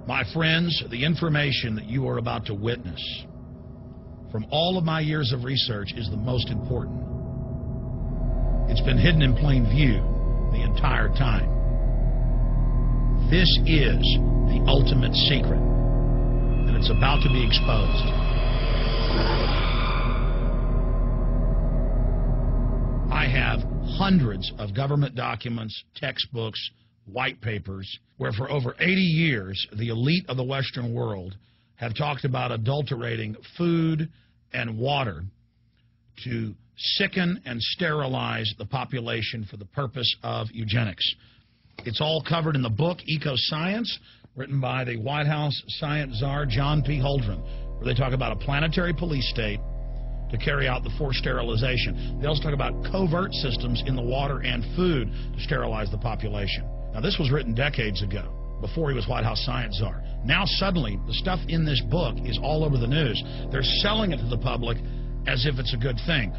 My friends, the information that you are about to witness from all of my years of research is the most important. It's been hidden in plain view the entire time. This is the ultimate secret, and it's about to be exposed. I have hundreds of government documents, textbooks, white papers, where for over 80 years, the elite of the Western world have talked about adulterating food and water to sicken and sterilize the population for the purpose of eugenics. It's all covered in the book Eco-Science, written by the White House science czar John P. Holdren, where they talk about a planetary police state to carry out the forced sterilization. They also talk about covert systems in the water and food to sterilize the population. Now, this was written decades ago, before he was White House science czar. Now, suddenly, the stuff in this book is all over the news. They're selling it to the public as if it's a good thing.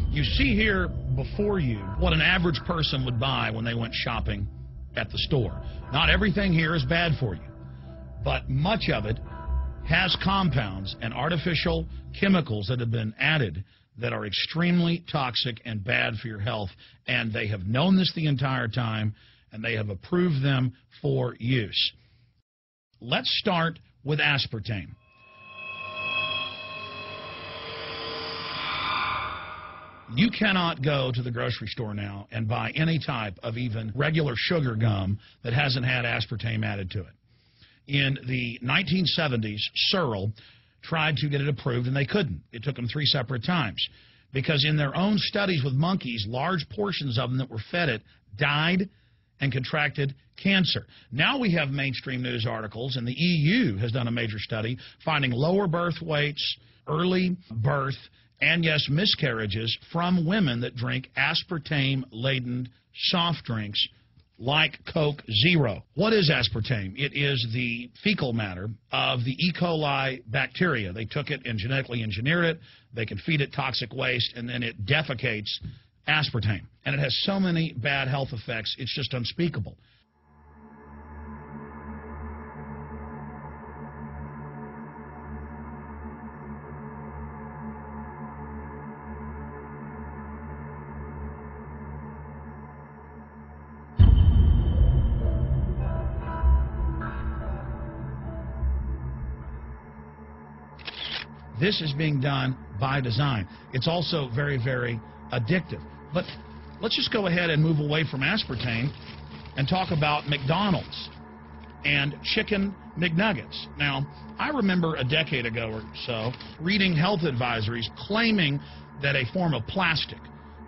You see here before you what an average person would buy when they went shopping at the store. Not everything here is bad for you, but much of it has compounds and artificial chemicals that have been added that are extremely toxic and bad for your health, and they have known this the entire time, and they have approved them for use. Let's start with aspartame. You cannot go to the grocery store now and buy any type of even regular sugar gum that hasn't had aspartame added to it. In the 1970s, Searle tried to get it approved, and they couldn't. It took them 3 separate times because in their own studies with monkeys, large portions of them that were fed it died and contracted cancer. Now we have mainstream news articles, and the EU has done a major study finding lower birth weights, early birth, and, yes, miscarriages from women that drink aspartame-laden soft drinks like Coke Zero. What is aspartame? It is the fecal matter of the E. coli bacteria. They took it and genetically engineered it. They can feed it toxic waste, and then it defecates aspartame. And it has so many bad health effects, it's just unspeakable. This is being done by design. It's also very, very addictive. But let's just go ahead and move away from aspartame and talk about McDonald's and chicken McNuggets. Now, I remember a decade ago or so reading health advisories claiming that a form of plastic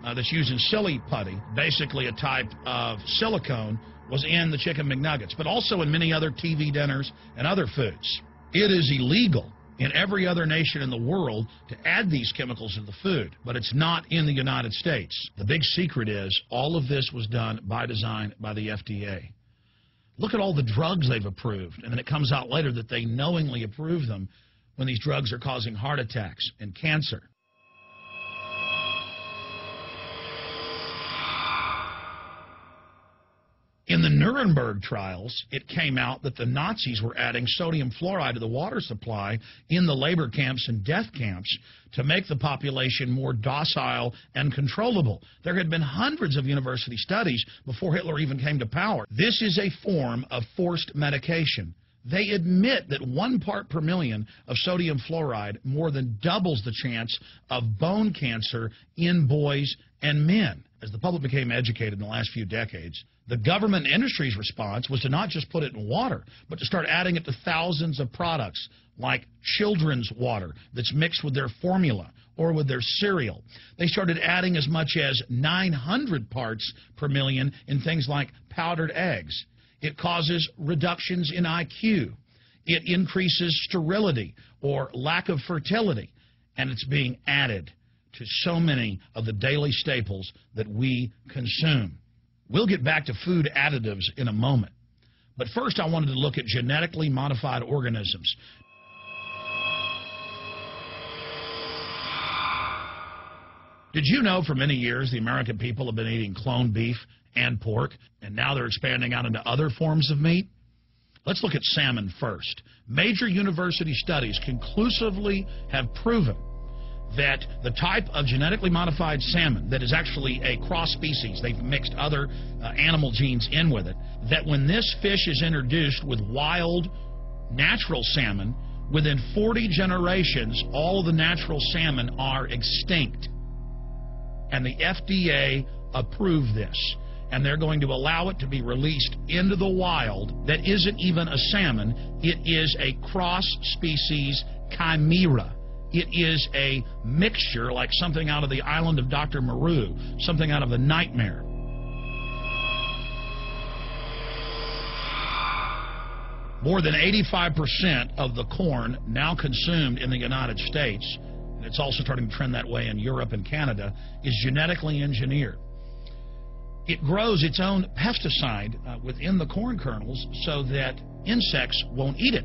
that's used in silly putty, basically a type of silicone, was in the chicken McNuggets, but also in many other TV dinners and other foods. It is illegal in every other nation in the world to add these chemicals to the food, but it's not in the United States. The big secret is all of this was done by design by the FDA. Look at all the drugs they've approved, and then it comes out later that they knowingly approve them when these drugs are causing heart attacks and cancer. In the Nuremberg trials, it came out that the Nazis were adding sodium fluoride to the water supply in the labor camps and death camps to make the population more docile and controllable. There had been hundreds of university studies before Hitler even came to power. This is a form of forced medication. They admit that 1 part per million of sodium fluoride more than doubles the chance of bone cancer in boys and men. As the public became educated in the last few decades, the government and industry's response was to not just put it in water, but to start adding it to thousands of products like children's water that's mixed with their formula or with their cereal. They started adding as much as 900 parts per million in things like powdered eggs. It causes reductions in IQ. It increases sterility or lack of fertility, and it's being added to so many of the daily staples that we consume. We'll get back to food additives in a moment. But first, I wanted to look at genetically modified organisms. Did you know for many years the American people have been eating cloned beef and pork, and now they're expanding out into other forms of meat? Let's look at salmon first. Major university studies conclusively have proven that the type of genetically modified salmon that is actually a cross species, they've mixed other animal genes in with it, that when this fish is introduced with wild natural salmon, within 40 generations, all of the natural salmon are extinct. And the FDA approved this. And they're going to allow it to be released into the wild that isn't even a salmon. It is a cross-species chimera. It is a mixture like something out of the island of Dr. Moreau, something out of The Nightmare. More than 85% of the corn now consumed in the United States, and it's also starting to trend that way in Europe and Canada, is genetically engineered. It grows its own pesticide within the corn kernels so that insects won't eat it.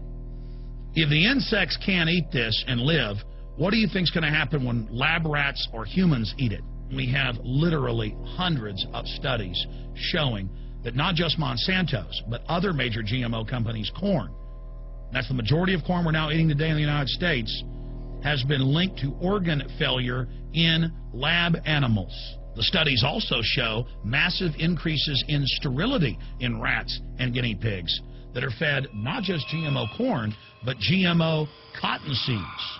If the insects can't eat this and live, what do you think is going to happen when lab rats or humans eat it? We have literally hundreds of studies showing that not just Monsanto's, but other major GMO companies' corn, that's the majority of corn we're now eating today in the United States, has been linked to organ failure in lab animals. The studies also show massive increases in sterility in rats and guinea pigs that are fed not just GMO corn, but GMO cotton seeds.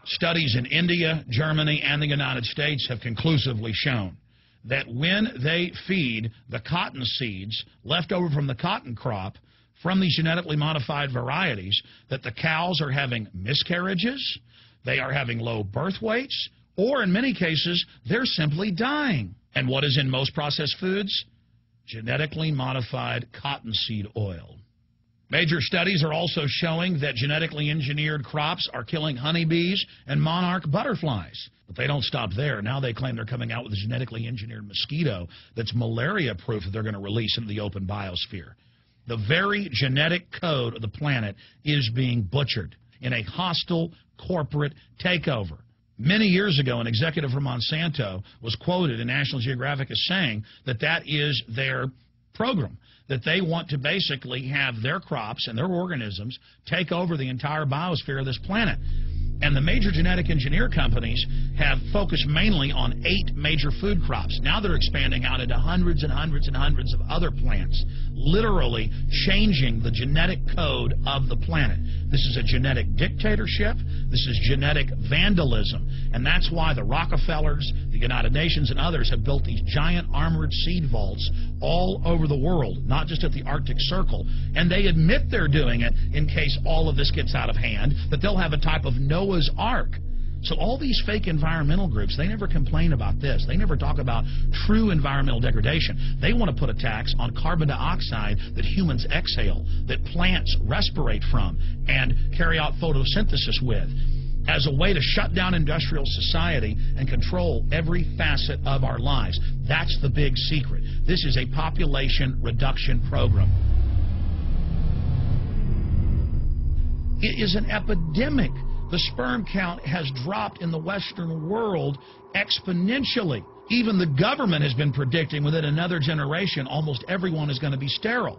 Studies in India, Germany, and the United States have conclusively shown that when they feed the cotton seeds left over from the cotton crop from these genetically modified varieties, that the cows are having miscarriages, they are having low birth weights, or in many cases, they're simply dying. And what is in most processed foods? Genetically modified cottonseed oil. Major studies are also showing that genetically engineered crops are killing honeybees and monarch butterflies. But they don't stop there. Now they claim they're coming out with a genetically engineered mosquito that's malaria-proof that they're going to release into the open biosphere. The very genetic code of the planet is being butchered in a hostile corporate takeover. Many years ago, an executive from Monsanto was quoted in National Geographic as saying that that is their program, that they want to basically have their crops and their organisms take over the entire biosphere of this planet. And the major genetic engineer companies have focused mainly on 8 major food crops. Now they're expanding out into hundreds and hundreds and hundreds of other plants, literally changing the genetic code of the planet. This is a genetic dictatorship. This is genetic vandalism. And that's why the Rockefellers, the United Nations, and others have built these giant armored seed vaults all over the world, not just at the Arctic Circle. And they admit they're doing it in case all of this gets out of hand, that they'll have a type of Noah's Ark. So all these fake environmental groups, they never complain about this. They never talk about true environmental degradation. They want to put a tax on carbon dioxide that humans exhale, that plants respirate from and carry out photosynthesis with, as a way to shut down industrial society and control every facet of our lives. That's the big secret. This is a population reduction program. It is an epidemic. The sperm count has dropped in the Western world exponentially. Even the government has been predicting within another generation almost everyone is going to be sterile.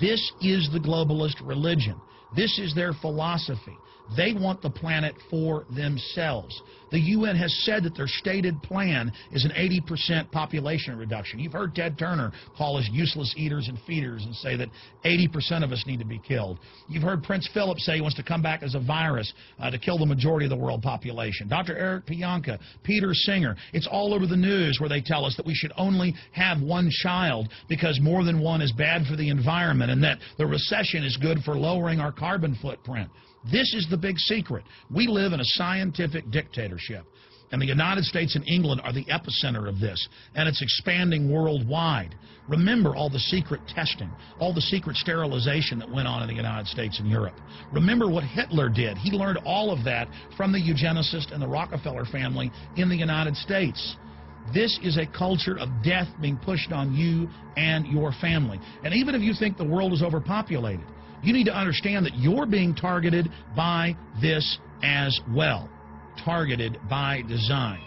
This is the globalist religion. This is their philosophy. They want the planet for themselves. The UN has said that their stated plan is an 80% population reduction. You've heard Ted Turner call us useless eaters and feeders and say that 80% of us need to be killed. You've heard Prince Philip say he wants to come back as a virus to kill the majority of the world population. Dr. Eric Pianka, Peter Singer, it's all over the news where they tell us that we should only have one child because more than one is bad for the environment and that the recession is good for lowering our carbon footprint. This is the big secret. We live in a scientific dictatorship, and the United States and England are the epicenter of this, and it's expanding worldwide. Remember all the secret testing, all the secret sterilization that went on in the United States and Europe. Remember what Hitler did. He learned all of that from the eugenicist and the Rockefeller family in the United States. This is a culture of death being pushed on you and your family. And even if you think the world is overpopulated, you need to understand that you're being targeted by this as well. Targeted by design.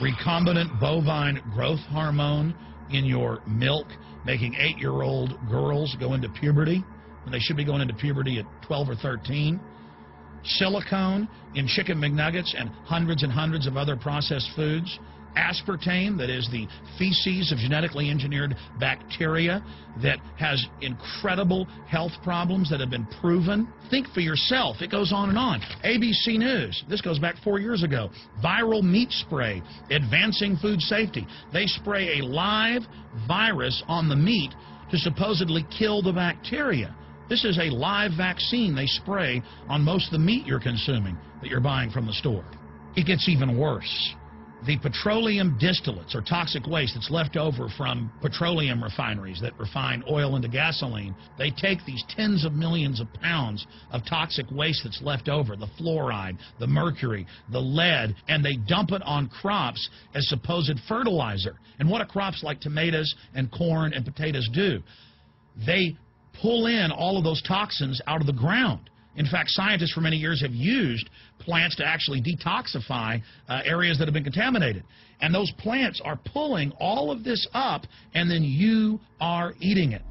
Recombinant bovine growth hormone in your milk, making 8-year-old girls go into puberty. when they should be going into puberty at 12 or 13. Silicone in chicken McNuggets and hundreds of other processed foods. Aspartame, that is the feces of genetically engineered bacteria that has incredible health problems that have been proven. Think for yourself. It goes on and on. ABC News, this goes back 4 years ago. Viral meat spray, advancing food safety. They spray a live virus on the meat to supposedly kill the bacteria. This is a live vaccine they spray on most of the meat you're consuming that you're buying from the store. It gets even worse. The petroleum distillates, or toxic waste that's left over from petroleum refineries that refine oil into gasoline, they take these tens of millions of pounds of toxic waste that's left over, the fluoride, the mercury, the lead, and they dump it on crops as supposed fertilizer. And what do crops like tomatoes and corn and potatoes do? They pull in all of those toxins out of the ground. In fact, scientists for many years have used plants to actually detoxify areas that have been contaminated. And those plants are pulling all of this up, and then you are eating it.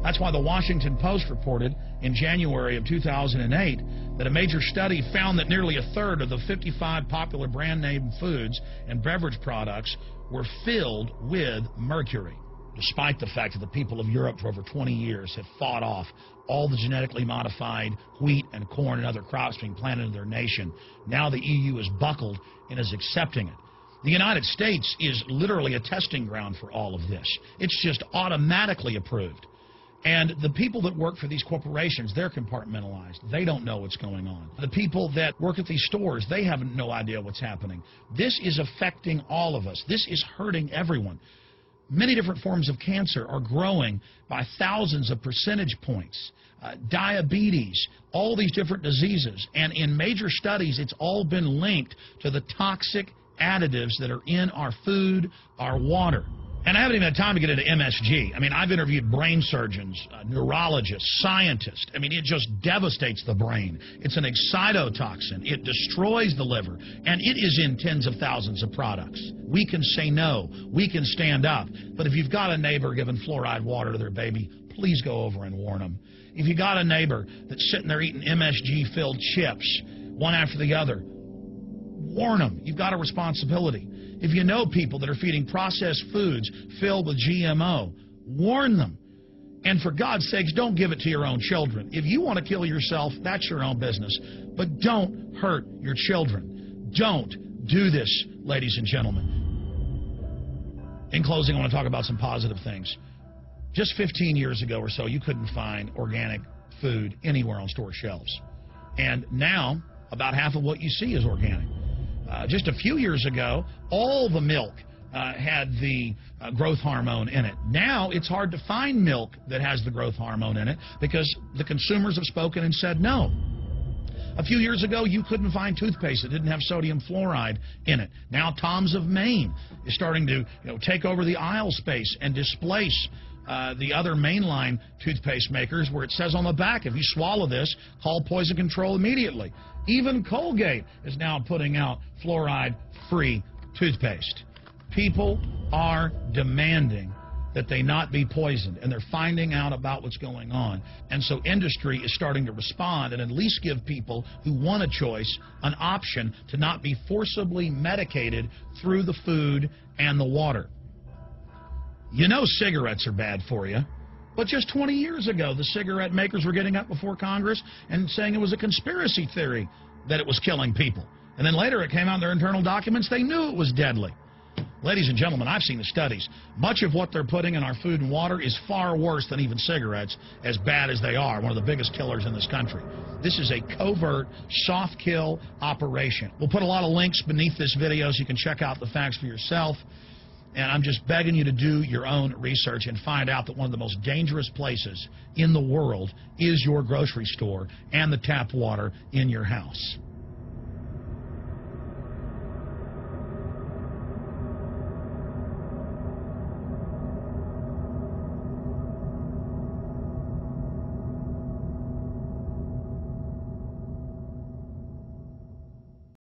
That's why the Washington Post reported in January of 2008 that a major study found that nearly a third of the 55 popular brand name foods and beverage products were filled with mercury. Despite the fact that the people of Europe for over 20 years have fought off all the genetically modified wheat and corn and other crops being planted in their nation, now the EU is buckled and is accepting it. The United States is literally a testing ground for all of this. It's just automatically approved. And the people that work for these corporations, they're compartmentalized. They don't know what's going on. The people that work at these stores, they have no idea what's happening. This is affecting all of us. This is hurting everyone. Many different forms of cancer are growing by thousands of percentage points. Diabetes, all these different diseases. And in major studies, it's all been linked to the toxic additives that are in our food, our water. And I haven't even had time to get into MSG. I mean, I've interviewed brain surgeons, neurologists, scientists. I mean, it just devastates the brain. It's an excitotoxin. It destroys the liver. And it is in tens of thousands of products. We can say no. We can stand up. But if you've got a neighbor giving fluoride water to their baby, please go over and warn them. If you've got a neighbor that's sitting there eating MSG-filled chips, one after the other, warn them. You've got a responsibility. If you know people that are feeding processed foods filled with GMO, warn them. And for God's sakes, don't give it to your own children. If you want to kill yourself, that's your own business. But don't hurt your children. Don't do this, ladies and gentlemen. In closing, I want to talk about some positive things. Just 15 years ago or so, you couldn't find organic food anywhere on store shelves. And now, about half of what you see is organic. Just a few years ago, all the milk had the growth hormone in it. Now it's hard to find milk that has the growth hormone in it because the consumers have spoken and said no. A few years ago, you couldn't find toothpaste that didn't have sodium fluoride in it. Now Tom's of Maine is starting to take over the aisle space and displace the other mainline toothpaste makers where it says on the back, if you swallow this, call poison control immediately. Even Colgate is now putting out fluoride-free toothpaste. People are demanding that they not be poisoned, and they're finding out about what's going on. And so industry is starting to respond and at least give people who want a choice an option to not be forcibly medicated through the food and the water. You know cigarettes are bad for you. But just 20 years ago, the cigarette makers were getting up before Congress and saying it was a conspiracy theory that it was killing people. And then later it came out in their internal documents, they knew it was deadly. Ladies and gentlemen, I've seen the studies. Much of what they're putting in our food and water is far worse than even cigarettes, as bad as they are, one of the biggest killers in this country. This is a covert, soft kill operation. We'll put a lot of links beneath this video so you can check out the facts for yourself. And I'm just begging you to do your own research and find out that one of the most dangerous places in the world is your grocery store and the tap water in your house.